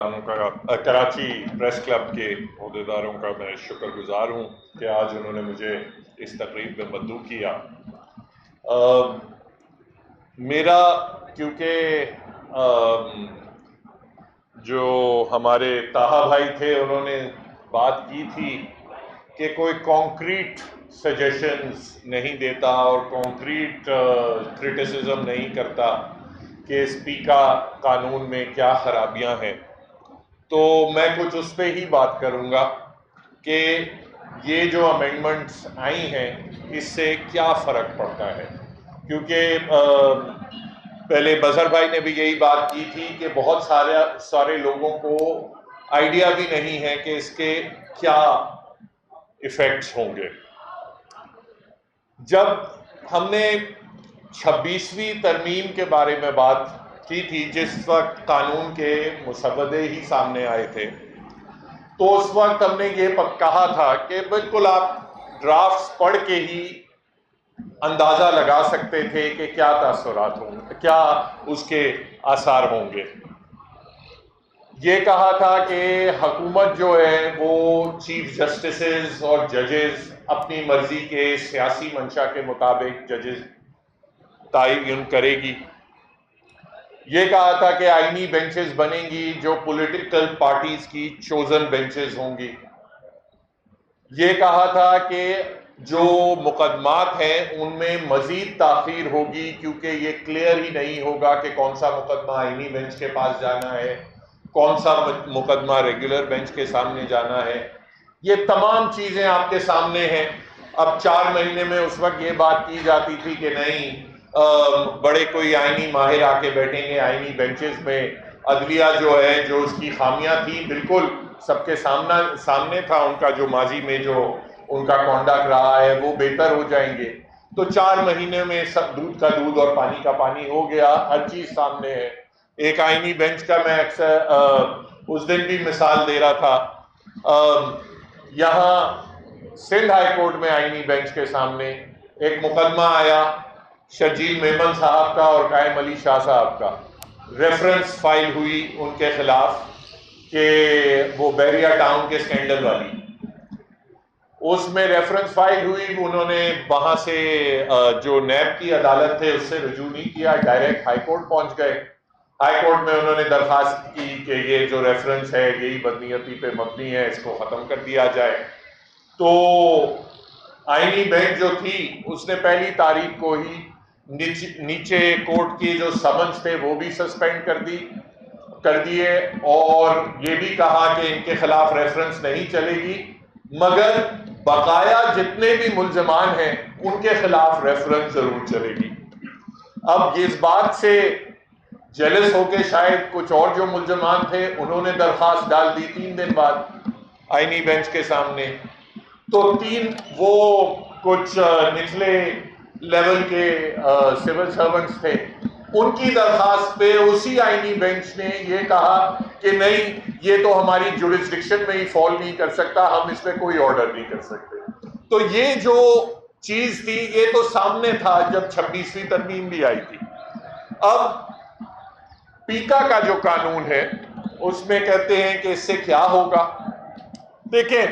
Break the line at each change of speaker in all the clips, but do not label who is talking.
Karachi press club کے عہدیداروں کا میں شکر گزار ہوں کہ آج انہوں نے مجھے اس تقریب میں مدعو کیا۔ میرا کیونکہ جو ہمارے طاہا بھائی تھے انہوں نے بات کی تھی کہ کوئی کانکریٹ سجیشنز نہیں دیتا اور کانکریٹ کرٹیسزم نہیں کرتا کہ اسپیکا قانون میں کیا خرابیاں ہیں، تو میں کچھ اس پہ ہی بات کروں گا کہ یہ جو امینڈمنٹس آئی ہیں اس سے کیا فرق پڑتا ہے، کیونکہ پہلے بظہر بھائی نے بھی یہی بات کی تھی کہ بہت سارے لوگوں کو آئیڈیا بھی نہیں ہے کہ اس کے کیا ایفیکٹس ہوں گے۔ جب ہم نے 26ویں ترمیم کے بارے میں بات کی تھی، جس وقت قانون کے مسودے ہی سامنے آئے تھے، تو اس وقت ہم نے یہ کہا تھا کہ بالکل آپ ڈرافٹس پڑھ کے ہی اندازہ لگا سکتے تھے کہ کیا تاثرات ہوں گے، کیا اس کے آثار ہوں گے۔ یہ کہا تھا کہ حکومت جو ہے وہ چیف جسٹسز اور ججز اپنی مرضی کے سیاسی منشا کے مطابق ججز تعین کرے گی۔ یہ کہا تھا کہ آئینی بینچز بنیں گی جو پولیٹیکل پارٹیز کی چوزن بینچز ہوں گی۔ یہ کہا تھا کہ جو مقدمات ہیں ان میں مزید تاخیر ہوگی، کیونکہ یہ کلیئر ہی نہیں ہوگا کہ کون سا مقدمہ آئینی بینچ کے پاس جانا ہے، کون سا مقدمہ ریگولر بینچ کے سامنے جانا ہے۔ یہ تمام چیزیں آپ کے سامنے ہیں۔ اب 4 مہینے میں اس وقت یہ بات کی جاتی تھی کہ نہیں، بڑے کوئی آئینی ماہر آ کے بیٹھیں گے آئینی بینچز میں، عدلیہ جو ہے جو اس کی خامیاں تھیں بالکل سب کے سامنے تھا، ان کا جو ماضی میں جو ان کا کانڈکٹ رہا ہے وہ بہتر ہو جائیں گے۔ تو 4 مہینے میں سب دودھ کا دودھ اور پانی کا پانی ہو گیا، ہر چیز سامنے ہے۔ ایک آئینی بینچ کا میں اکثر اس دن بھی مثال دے رہا تھا، یہاں سندھ ہائی کورٹ میں آئینی بینچ کے سامنے ایک مقدمہ آیا شرجیل میمن صاحب کا اور قائم علی شاہ صاحب کا، ریفرنس فائل ہوئی ان کے خلاف کہ وہ بیریا ٹاؤن کے سکینڈل والی، اس میں ریفرنس فائل ہوئی، انہوں نے وہاں سے جو نیب کی عدالت تھے اس سے رجوع نہیں کیا، ڈائریکٹ ہائی کورٹ پہنچ گئے۔ ہائی کورٹ میں انہوں نے درخواست کی کہ یہ جو ریفرنس ہے یہی بدنیتی پہ مبنی ہے، اس کو ختم کر دیا جائے۔ تو آئینی بینچ جو تھی اس نے پہلی تاریخ کو ہی نیچے کورٹ کی جو سمنس تھے وہ بھی سسپینڈ کر دیے، اور یہ بھی کہا کہ ان کے خلاف ریفرنس نہیں چلے گی، مگر بقایا جتنے بھی ملزمان ہیں ان کے خلاف ریفرنس ضرور چلے گی۔ اب اس بات سے جیلس ہو کے شاید کچھ اور جو ملزمان تھے انہوں نے درخواست ڈال دی 3 دن بعد آئینی بینچ کے سامنے، تو وہ کچھ نچلے لیول کے سول سرونٹس تھے، ان کی درخواست پہ اسی آئینی بینچ نے یہ کہا کہ نہیں، یہ تو ہماری جورسڈکشن میں ہی فال نہیں کر سکتا، ہم اس پہ کوئی آرڈر نہیں کر سکتے۔ تو یہ جو چیز تھی یہ تو سامنے تھا جب 26ویں ترمیم بھی آئی تھی۔ اب پیکا کا جو قانون ہے اس میں کہتے ہیں کہ اس سے کیا ہوگا۔ دیکھیں،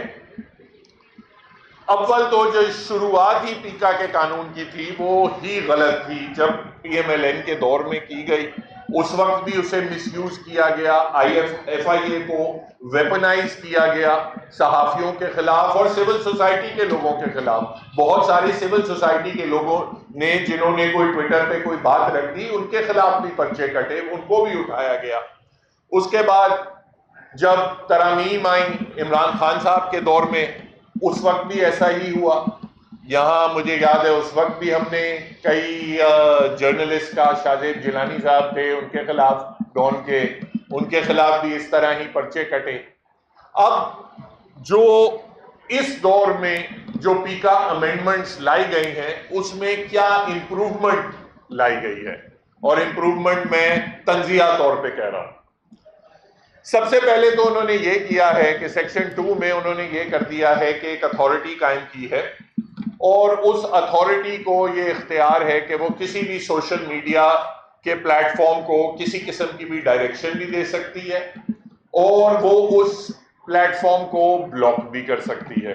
اول تو جو شروعات ہی پیکا کے قانون کی تھی وہ ہی غلط تھی، جب پی ایم ایل این کے دور میں کی گئی اس وقت بھی اسے مس یوز کیا گیا، ایف آئی اے کو ویپنائز کیا گیا صحافیوں کے خلاف اور سول سوسائٹی کے لوگوں کے خلاف۔ بہت ساری سول سوسائٹی کے لوگوں نے جنہوں نے کوئی ٹویٹر پہ کوئی بات رکھ دی ان کے خلاف بھی پرچے کٹے، ان کو بھی اٹھایا گیا۔ اس کے بعد جب ترامیم آئیں عمران خان صاحب کے دور میں اس وقت بھی ایسا ہی ہوا۔ یہاں مجھے یاد ہے اس وقت بھی ہم نے کئی جرنلسٹ کا، شاہزیب جیلانی صاحب تھے ان کے خلاف، ڈان کے، ان کے خلاف بھی اس طرح ہی پرچے کٹے۔ اب جو اس دور میں جو پیکا امینڈمنٹس لائی گئی ہیں اس میں کیا امپروومنٹ لائی گئی ہے، اور امپروومنٹ میں تنزیہ طور پہ کہہ رہا ہوں۔ سب سے پہلے تو انہوں نے یہ کیا ہے کہ سیکشن 2 میں انہوں نے یہ کر دیا ہے کہ ایک اتھارٹی قائم کی ہے، اور اس اتھارٹی کو یہ اختیار ہے کہ وہ کسی بھی سوشل میڈیا کے پلیٹ فارم کو کسی قسم کی بھی ڈائریکشن بھی دے سکتی ہے، اور وہ اس پلیٹ فارم کو بلاک بھی کر سکتی ہے.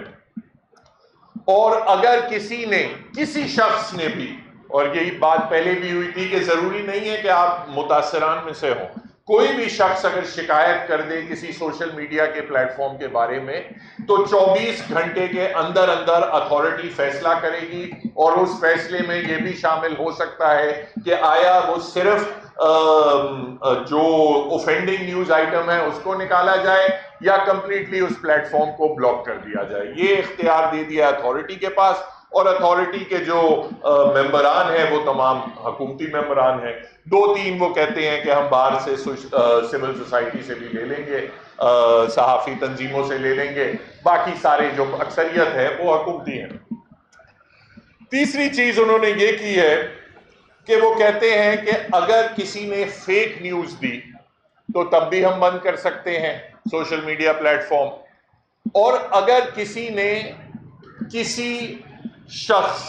اور اگر کسی شخص نے بھی، اور یہی بات پہلے بھی ہوئی تھی کہ ضروری نہیں ہے کہ آپ متاثران میں سے ہوں، کوئی بھی شخص اگر شکایت کر دے کسی سوشل میڈیا کے پلیٹ فارم کے بارے میں تو 24 گھنٹے کے اندر اتھارٹی فیصلہ کرے گی، اور اس فیصلے میں یہ بھی شامل ہو سکتا ہے کہ آیا وہ صرف جو اوفینڈنگ نیوز آئٹم ہے اس کو نکالا جائے یا کمپلیٹلی اس پلیٹ فارم کو بلاک کر دیا جائے. یہ اختیار دے دیا اتھارٹی کے پاس، اور اتھارٹی کے جو ممبران ہیں وہ تمام حکومتی ممبران ہیں. 2-3 وہ کہتے ہیں کہ ہم باہر سے سول سوسائٹی سے بھی لے لیں گے، صحافی تنظیموں سے لے لیں گے، باقی سارے جو اکثریت ہے وہ حکومتی ہیں. تیسری چیز انہوں نے یہ کی ہے کہ وہ کہتے ہیں کہ اگر کسی نے فیک نیوز دی تو تب بھی ہم بند کر سکتے ہیں سوشل میڈیا پلیٹ فارم، اور اگر کسی نے کسی شخص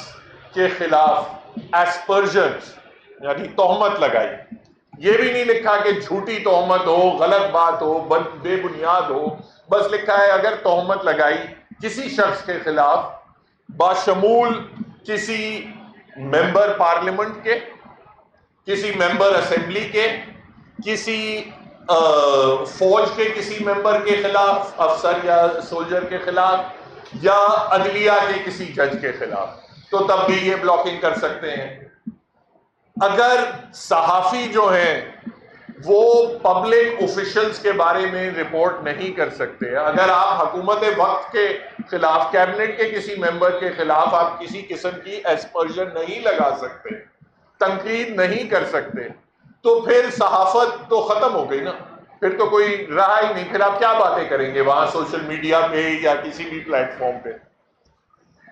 کے خلاف ایسپرجنس یعنی تہمت لگائی، یہ بھی نہیں لکھا کہ جھوٹی تہمت ہو، غلط بات ہو، بے بنیاد ہو، بس لکھا ہے اگر تہمت لگائی کسی شخص کے خلاف باشمول کسی ممبر پارلیمنٹ کے، کسی ممبر اسمبلی کے، کسی فوج کے کسی ممبر کے خلاف، افسر یا سولجر کے خلاف، یا عدلیہ کے کسی جج کے خلاف، تو تب بھی یہ بلاکنگ کر سکتے ہیں. اگر صحافی جو ہیں وہ پبلک آفیشلز کے بارے میں رپورٹ نہیں کر سکتے، اگر آپ حکومت وقت کے خلاف، کیبنٹ کے کسی ممبر کے خلاف آپ کسی قسم کی ایسپرجن نہیں لگا سکتے، تنقید نہیں کر سکتے، تو پھر صحافت تو ختم ہو گئی نا، پھر تو کوئی رہا ہی نہیں، پھر آپ کیا باتیں کریں گے وہاں سوشل میڈیا پہ یا کسی بھی پلیٹ فارم پہ.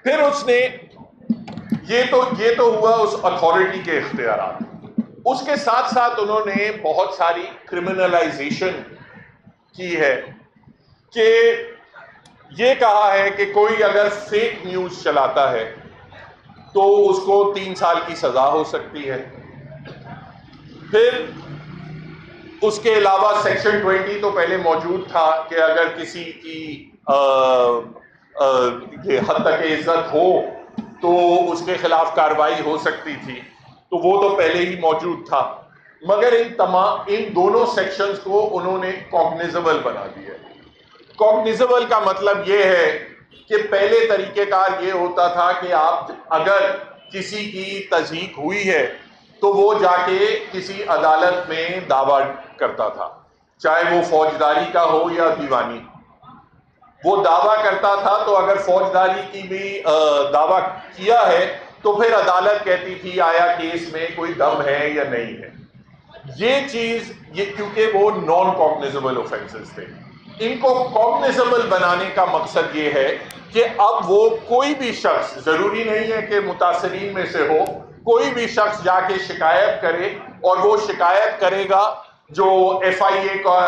پھر اس نے یہ تو ہوا اس اتھارٹی کے اختیارات. اس کے ساتھ ساتھ انہوں نے بہت ساری کرمنلائزیشن کی ہے کہ یہ کہا ہے کہ کوئی اگر فیک نیوز چلاتا ہے تو اس کو 3 سال کی سزا ہو سکتی ہے. پھر اس کے علاوہ سیکشن 20 تو پہلے موجود تھا کہ اگر کسی کی یہ حد تک عزت ہو تو اس کے خلاف کارروائی ہو سکتی تھی، تو وہ تو پہلے ہی موجود تھا، مگر ان دونوں سیکشنز کو انہوں نے کوگنیزبل بنا دیا. کوگنیزبل کا مطلب یہ ہے کہ پہلے طریقہ کار یہ ہوتا تھا کہ آپ اگر کسی کی تضحیک ہوئی ہے تو وہ جا کے کسی عدالت میں دعویٰ کرتا تھا، چاہے وہ فوجداری کا ہو یا دیوانی. وہ دعویٰ کرتا تھا تو اگر فوجداری کی بھی دعویٰ کیا ہے تو پھر عدالت کہتی تھی آیا کیس میں کوئی دم ہے یا نہیں ہے. یہ چیز کیونکہ وہ نان کوگنیزبل اوفینسز تھے، ان کو کوگنیزبل بنانے کا مقصد یہ ہے کہ اب وہ کوئی بھی شخص، ضروری نہیں ہے کہ متاثرین میں سے ہو، کوئی بھی شخص جا کے شکایت کرے، اور وہ شکایت کرے گا جو ایف آئی اے کا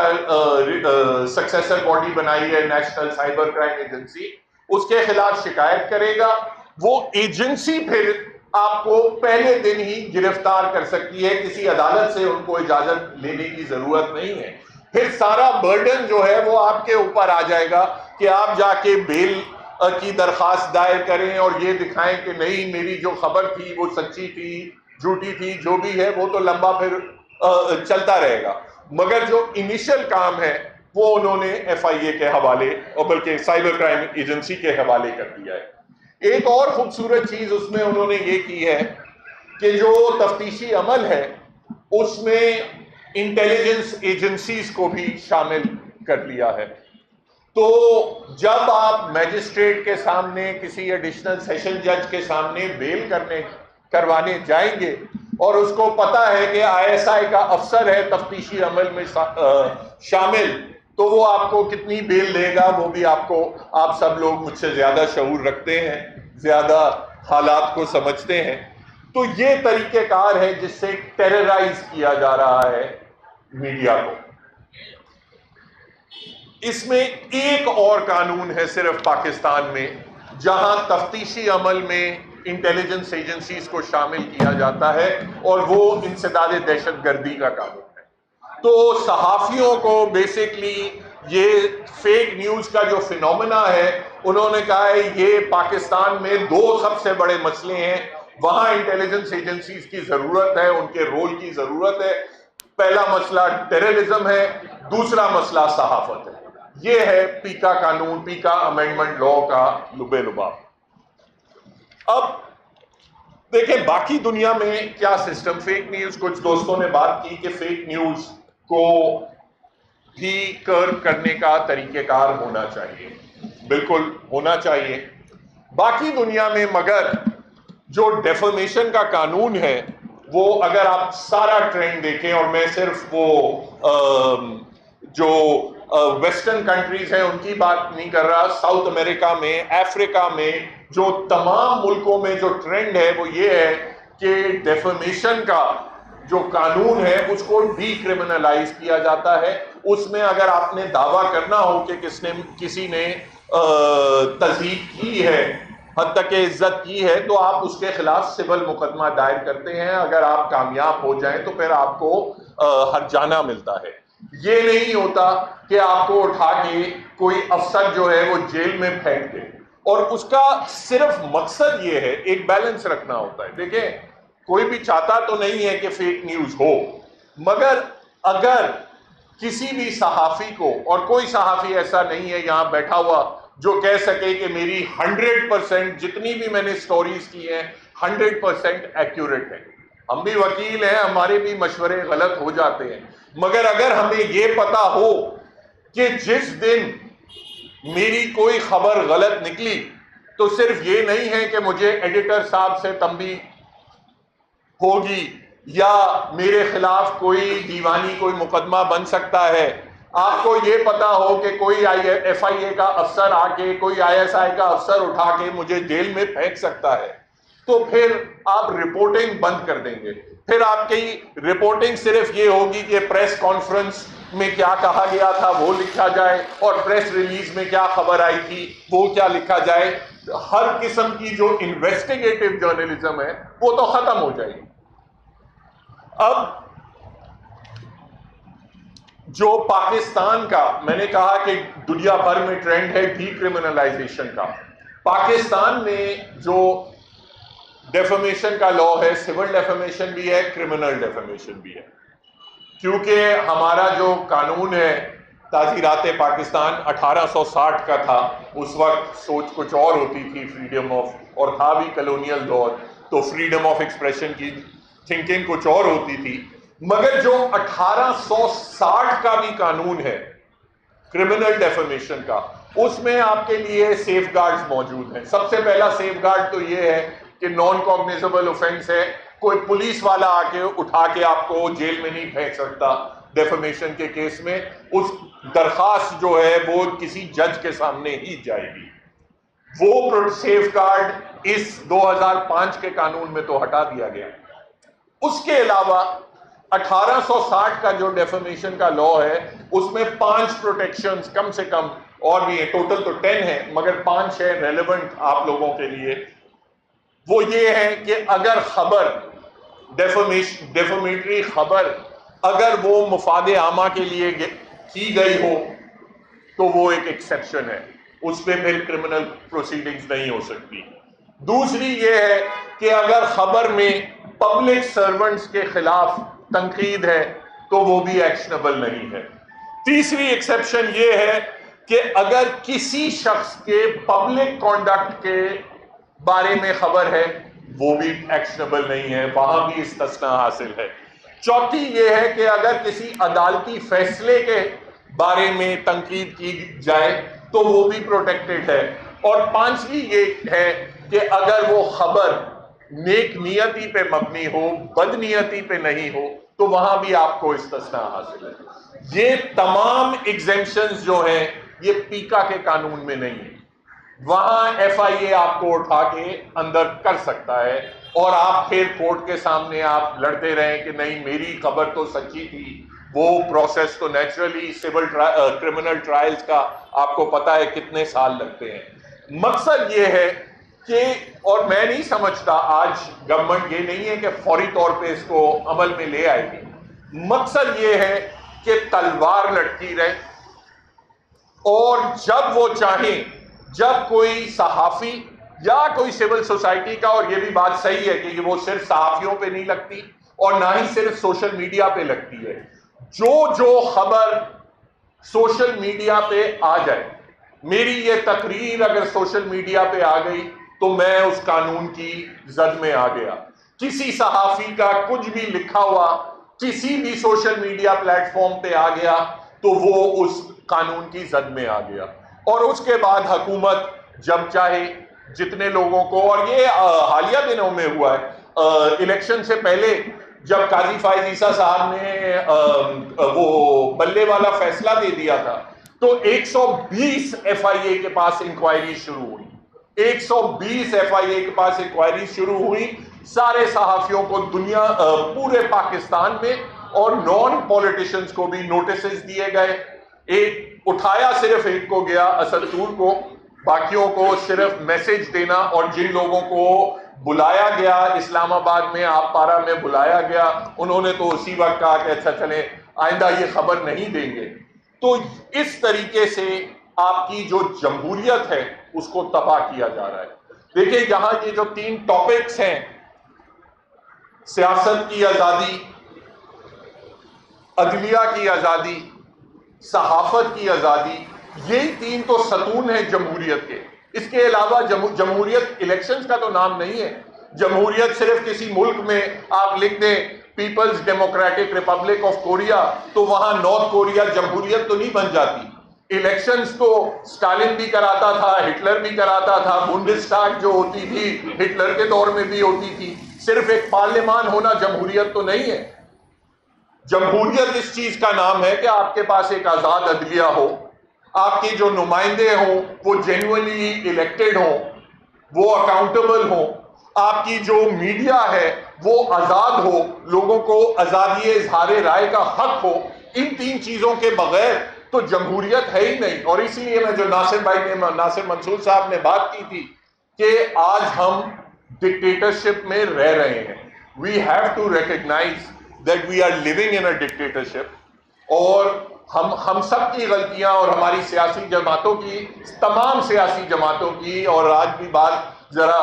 سکسیسر باڈی بنائی ہے نیشنل سائبر کرائم ایجنسی، اس کے خلاف شکایت کرے گا. وہ ایجنسی پھر آپ کو پہلے دن ہی گرفتار کر سکتی ہے، کسی عدالت سے ان کو اجازت لینے کی ضرورت نہیں ہے. پھر سارا برڈن جو ہے وہ آپ کے اوپر آ جائے گا کہ آپ جا کے بیل کی درخواست دائر کریں اور یہ دکھائیں کہ نہیں میری جو خبر تھی وہ سچی تھی، جھوٹی تھی، جو بھی ہے وہ تو لمبا پھر چلتا رہے گا. مگر جو انیشل کام ہے وہ انہوں نے ایف آئی اے کے حوالے، اور بلکہ سائبر کرائم ایجنسی کے حوالے کر دیا ہے. ایک اور خوبصورت چیز اس میں انہوں نے یہ کی ہے کہ جو تفتیشی عمل ہے اس میں انٹیلیجنس ایجنسیز کو بھی شامل کر لیا ہے. تو جب آپ میجسٹریٹ کے سامنے، کسی ایڈیشنل سیشن جج کے سامنے بیل کروانے جائیں گے اور اس کو پتا ہے کہ آئی ایس آئی کا افسر ہے تفتیشی عمل میں شامل، تو وہ آپ کو کتنی بیل دے گا وہ بھی آپ سب لوگ مجھ سے زیادہ شعور رکھتے ہیں، زیادہ حالات کو سمجھتے ہیں. تو یہ طریقہ کار ہے جس سے ٹیررائز کیا جا رہا ہے میڈیا کو. اس میں ایک اور قانون ہے صرف پاکستان میں جہاں تفتیشی عمل میں انٹیلیجنس ایجنسیز کو شامل کیا جاتا ہے، اور وہ انسداد دہشت گردی کا قانون ہے. تو صحافیوں کو بیسکلی یہ فیک نیوز کا جو فینومینا ہے، انہوں نے کہا ہے یہ پاکستان میں دو سب سے بڑے مسئلے ہیں، وہاں انٹیلیجنس ایجنسیز کی ضرورت ہے، ان کے رول کی ضرورت ہے۔ پہلا مسئلہ ٹیررزم ہے، دوسرا مسئلہ صحافت ہے۔ یہ ہے پیکا قانون، پیکا امینڈمنٹ لا کا لبے لباب۔ اب دیکھیں باقی دنیا میں کیا سسٹم، فیک نیوز، کچھ دوستوں نے بات کی کہ فیک نیوز کو بھی کرب کرنے کا طریقہ کار ہونا چاہیے، بالکل ہونا چاہیے باقی دنیا میں، مگر جو ڈیفامیشن کا قانون ہے وہ اگر آپ سارا ٹرینڈ دیکھیں، اور میں صرف وہ جو ویسٹرن کنٹریز ہیں ان کی بات نہیں کر رہا، ساؤتھ امریکہ میں، افریقہ میں، جو تمام ملکوں میں جو ٹرینڈ ہے وہ یہ ہے کہ ڈیفامیشن کا جو قانون ہے اس کو ڈی کرمنلائز کیا جاتا ہے۔ اس میں اگر آپ نے دعویٰ کرنا ہو کہ کسی نے تضحیک کی ہے، حتی کہ عزت کی ہے، تو آپ اس کے خلاف سول مقدمہ دائر کرتے ہیں۔ اگر آپ کامیاب ہو جائیں تو پھر آپ کو ہرجانہ ملتا ہے۔ یہ نہیں ہوتا کہ آپ کو اٹھا کے کوئی افسر جو ہے وہ جیل میں پھینک دے، اور اس کا صرف مقصد یہ ہے، ایک بیلنس رکھنا ہوتا ہے۔ دیکھیں کوئی بھی چاہتا تو نہیں ہے کہ فیک نیوز ہو، مگر اگر کسی بھی صحافی کو، اور کوئی صحافی ایسا نہیں ہے یہاں بیٹھا ہوا جو کہہ سکے کہ میری 100% جتنی بھی میں نے سٹوریز کی ہیں 100% ایکیوریٹ ہے۔ ہم بھی وکیل ہیں، ہمارے بھی مشورے غلط ہو جاتے ہیں، مگر اگر ہمیں یہ پتا ہو کہ جس دن میری کوئی خبر غلط نکلی تو صرف یہ نہیں ہے کہ مجھے ایڈیٹر صاحب سے تنبیہ ہوگی یا میرے خلاف کوئی دیوانی کوئی مقدمہ بن سکتا ہے، آپ کو یہ پتا ہو کہ کوئی ایف آئی اے کا افسر آ کے، کوئی آئی ایس آئی کا افسر اٹھا کے مجھے جیل میں پھینک سکتا ہے، تو پھر آپ رپورٹنگ بند کر دیں گے۔ پھر آپ کی رپورٹنگ صرف یہ ہوگی کہ پریس کانفرنس میں کیا کہا گیا تھا وہ لکھا جائے، اور پریس ریلیز میں کیا خبر آئی تھی وہ کیا لکھا جائے۔ ہر قسم کی جو انویسٹیگیٹو جرنلزم ہے وہ تو ختم ہو جائے گی۔ اب جو پاکستان کا، میں نے کہا کہ دنیا بھر میں ٹرینڈ ہے ڈی کرمنلائزیشن کا، پاکستان میں جو ڈیفامیشن کا لا ہے، سول ڈیفامیشن بھی ہے، کرمنل ڈیفامیشن بھی ہے، کیونکہ ہمارا جو قانون ہے تعزیرات پاکستان 1860 کا تھا، اس وقت سوچ کچھ اور ہوتی تھی، فریڈم آف، اور تھا بھی کلونیل دور، تو فریڈم آف ایکسپریشن کی تھنکنگ کچھ اور ہوتی تھی، مگر جو 1860 کا بھی قانون ہے کرمنل ڈیفامیشن کا، اس میں آپ کے لیے سیف گارڈز موجود ہیں۔ سب سے پہلا سیف گارڈ تو یہ ہے کہ نان کوگنیزبل اوفینس ہے، کوئی پولیس والا آ کے اٹھا کے آپ کو جیل میں نہیں پھینک سکتا ڈیفامیشن کے کیس میں، اس درخواست جو ہے وہ کسی جج کے سامنے ہی جائے گی۔ وہ سیف گارڈ اس 2005 کے قانون میں تو ہٹا دیا گیا۔ اس کے علاوہ 1860 کا جو ڈیفامیشن کا لا ہے اس میں 5 پروٹیکشنز کم سے کم، اور بھی ہے، ٹوٹل تو 10 ہے مگر 5 ہے ریلیونٹ آپ لوگوں کے لیے۔ وہ یہ ہے کہ اگر خبر ڈیفامیٹری خبر اگر وہ مفاد عامہ کے لیے کی گئی ہو تو وہ ایک ایکسیپشن ہے، اس پہ پھر کرمنل پروسیڈنگز نہیں ہو سکتی۔ دوسری یہ ہے کہ اگر خبر میں پبلک سرونٹس کے خلاف تنقید ہے تو وہ بھی ایکشنبل نہیں ہے۔ تیسری ایکسیپشن یہ ہے کہ اگر کسی شخص کے پبلک کانڈکٹ کے بارے میں خبر ہے وہ بھی ایکشنبل نہیں ہے، وہاں بھی استثناء حاصل ہے۔ چوتھی یہ ہے کہ اگر کسی عدالتی فیصلے کے بارے میں تنقید کی جائے تو وہ بھی پروٹیکٹڈ ہے۔ اور پانچویں یہ ہے کہ اگر وہ خبر نیک نیتی پہ مبنی ہو، بد نیتی پہ نہیں ہو، تو وہاں بھی آپ کو استثناء حاصل ہے۔ یہ تمام ایگزیمپشنز جو ہیں یہ پیکا کے قانون میں نہیں ہیں۔ وہاں ایف آئی اے آپ کو اٹھا کے اندر کر سکتا ہے، اور آپ پھر کورٹ کے سامنے آپ لڑتے رہیں کہ نہیں میری خبر تو سچی تھی۔ وہ پروسیس تو نیچرلی سول کرمنل ٹرائلز کا آپ کو پتا ہے کتنے سال لگتے ہیں۔ مقصد یہ ہے کہ، اور میں نہیں سمجھتا آج گورنمنٹ یہ نہیں ہے کہ فوری طور پہ اس کو عمل میں لے آئے گی، مقصد یہ ہے کہ تلوار لٹکی رہے، اور جب وہ چاہیں، جب کوئی صحافی یا کوئی سول سوسائٹی کا، اور یہ بھی بات صحیح ہے کہ وہ صرف صحافیوں پہ نہیں لگتی اور نہ ہی صرف سوشل میڈیا پہ لگتی ہے، جو خبر سوشل میڈیا پہ آ جائے، میری یہ تقریر اگر سوشل میڈیا پہ آ گئی تو میں اس قانون کی زد میں آ گیا۔ کسی صحافی کا کچھ بھی لکھا ہوا کسی بھی سوشل میڈیا پلیٹ فارم پہ آ گیا تو وہ اس قانون کی زد میں آ گیا۔ اور اس کے بعد حکومت جب چاہے جتنے لوگوں کو، اور یہ حالیہ دنوں میں ہوا ہے، الیکشن سے پہلے جب قاضی فائز عیسیٰ صاحب نے وہ بلے والا فیصلہ دے دیا تھا تو 120 ایف آئی اے کے پاس انکوائری شروع ہوئی، 120 ایف آئی اے کے پاس انکوائری شروع ہوئی، سارے صحافیوں کو دنیا پورے پاکستان میں اور نان پولیٹیشنز کو بھی نوٹسز دیے گئے، ایک اٹھایا صرف ایک کو گیا، اسد طور کو، باقیوں کو صرف میسج دینا، اور جن لوگوں کو بلایا گیا اسلام آباد میں آپ پارا میں بلایا گیا انہوں نے تو اسی وقت کہا کہ اچھا چلیں آئندہ یہ خبر نہیں دیں گے۔ تو اس طریقے سے آپ کی جو جمہوریت ہے اس کو تباہ کیا جا رہا ہے۔ دیکھیں یہاں یہ جو 3 ٹاپکس ہیں، سیاست کی آزادی، عدلیہ کی آزادی، صحافت کی آزادی، یہی 3 تو ستون ہیں جمہوریت کے۔ اس کے علاوہ جمہوریت الیکشنز کا تو نام نہیں ہے۔ جمہوریت صرف کسی ملک میں آپ لکھ دیں peoples democratic republic of Korea تو وہاں نارتھ کوریا جمہوریت تو نہیں بن جاتی۔ الیکشنز تو اسٹالن بھی کراتا تھا، ہٹلر بھی کراتا تھا، بونڈسٹاگ جو ہوتی تھی ہٹلر کے دور میں بھی ہوتی تھی۔ صرف ایک پارلیمان ہونا جمہوریت تو نہیں ہے۔ جمہوریت اس چیز کا نام ہے کہ آپ کے پاس ایک آزاد عدلیہ ہو، آپ کے جو نمائندے ہوں وہ جینوئنلی الیکٹڈ ہوں، وہ اکاؤنٹیبل ہوں، آپ کی جو میڈیا ہے وہ آزاد ہو، لوگوں کو آزادی اظہار رائے کا حق ہو۔ ان 3 چیزوں کے بغیر تو جمہوریت ہے ہی نہیں۔ اور اسی لیے میں جو ناصر منصور صاحب نے بات کی تھی کہ آج ہم ڈکٹیٹرشپ میں رہ رہے ہیں۔ We have to recognize that we are living in a dictatorship، اور ہم سب کی غلطیاں اور ہماری سیاسی جماعتوں کی، تمام سیاسی جماعتوں کی، اور آج بھی بات ذرا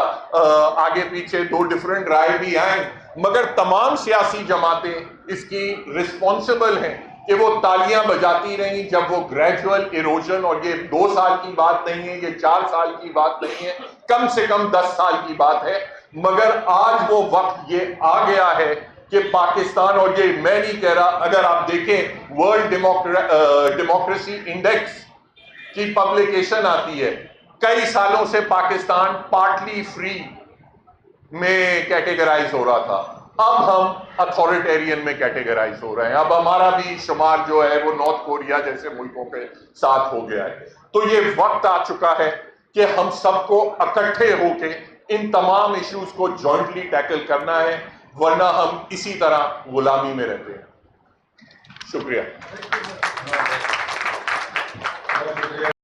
آگے پیچھے 2 ڈیفرنٹ رائے بھی آئیں، مگر تمام سیاسی جماعتیں اس کی رسپانسبل ہیں کہ وہ تالیاں بجاتی رہیں جب وہ گریجول ایروژن، اور یہ 2 سال کی بات نہیں ہے، یہ 4 سال کی بات نہیں ہے، کم سے کم 10 سال کی بات ہے، مگر آج وہ وقت یہ آ گیا ہے کہ پاکستان، اور یہ میں نہیں کہہ رہا، اگر آپ دیکھیں ورلڈ ڈیموکریسی انڈیکس کی پبلیکیشن آتی ہے، کئی سالوں سے پاکستان پارٹلی فری میں کیٹیگرائز ہو رہا تھا، اب ہم اتھارٹیرین میں کیٹیگرائز ہو رہے ہیں، اب ہمارا بھی شمار جو ہے وہ نارتھ کوریا جیسے ملکوں کے ساتھ ہو گیا ہے۔ تو یہ وقت آ چکا ہے کہ ہم سب کو اکٹھے ہو کے ان تمام ایشوز کو جوائنٹلی ٹیکل کرنا ہے، ورنہ ہم اسی طرح غلامی میں رہتے ہیں۔ شکریہ۔